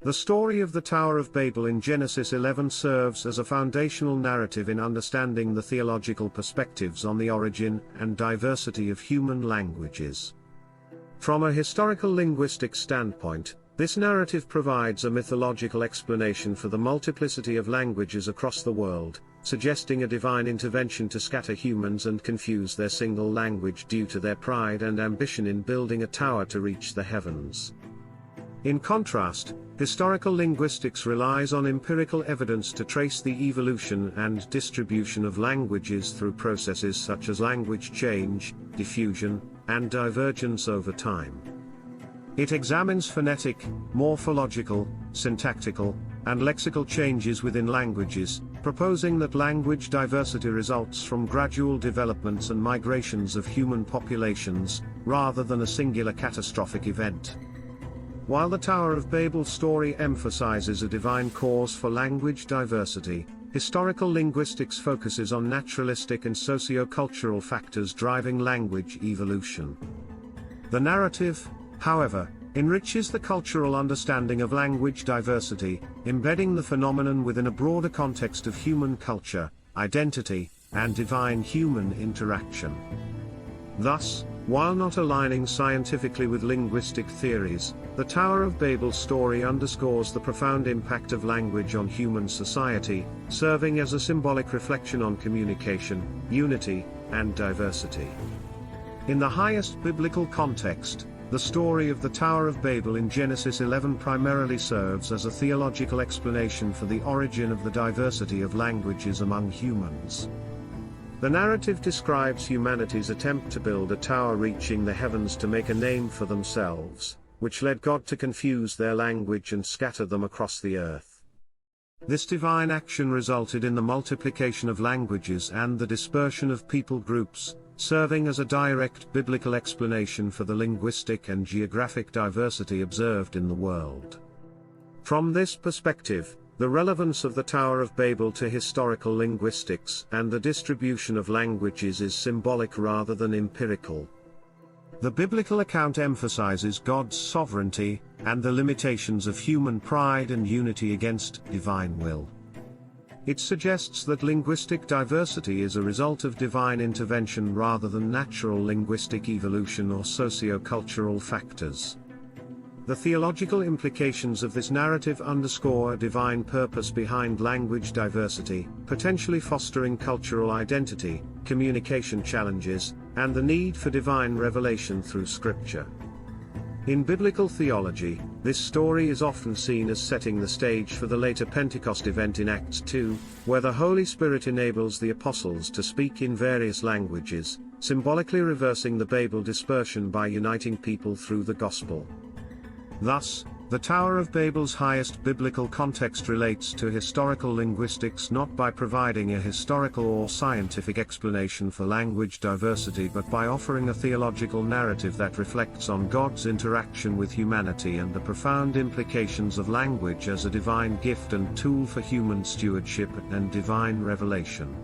The story of the Tower of Babel in Genesis 11 serves as a foundational narrative in understanding the theological perspectives on the origin and diversity of human languages. From a historical linguistic standpoint, this narrative provides a mythological explanation for the multiplicity of languages across the world, suggesting a divine intervention to scatter humans and confuse their single language due to their pride and ambition in building a tower to reach the heavens. In contrast, historical linguistics relies on empirical evidence to trace the evolution and distribution of languages through processes such as language change, diffusion, and divergence over time. It examines phonetic, morphological, syntactical, and lexical changes within languages, proposing that language diversity results from gradual developments and migrations of human populations, rather than a singular catastrophic event. While the Tower of Babel story emphasizes a divine cause for language diversity, historical linguistics focuses on naturalistic and socio-cultural factors driving language evolution. The narrative, however, enriches the cultural understanding of language diversity, embedding the phenomenon within a broader context of human culture, identity, and divine human interaction. Thus, while not aligning scientifically with linguistic theories, the Tower of Babel story underscores the profound impact of language on human society, serving as a symbolic reflection on communication, unity, and diversity. In the highest biblical context, the story of the Tower of Babel in Genesis 11 primarily serves as a theological explanation for the origin of the diversity of languages among humans. The narrative describes humanity's attempt to build a tower reaching the heavens to make a name for themselves, which led God to confuse their language and scatter them across the earth. This divine action resulted in the multiplication of languages and the dispersion of people groups, serving as a direct biblical explanation for the linguistic and geographic diversity observed in the world. From this perspective, the relevance of the Tower of Babel to historical linguistics and the distribution of languages is symbolic rather than empirical. The biblical account emphasizes God's sovereignty and the limitations of human pride and unity against divine will. It suggests that linguistic diversity is a result of divine intervention rather than natural linguistic evolution or socio-cultural factors. The theological implications of this narrative underscore a divine purpose behind language diversity, potentially fostering cultural identity, communication challenges, and the need for divine revelation through Scripture. In biblical theology, this story is often seen as setting the stage for the later Pentecost event in Acts 2, where the Holy Spirit enables the apostles to speak in various languages, symbolically reversing the Babel dispersion by uniting people through the gospel. Thus, the Tower of Babel's highest biblical context relates to historical linguistics not by providing a historical or scientific explanation for language diversity but by offering a theological narrative that reflects on God's interaction with humanity and the profound implications of language as a divine gift and tool for human stewardship and divine revelation.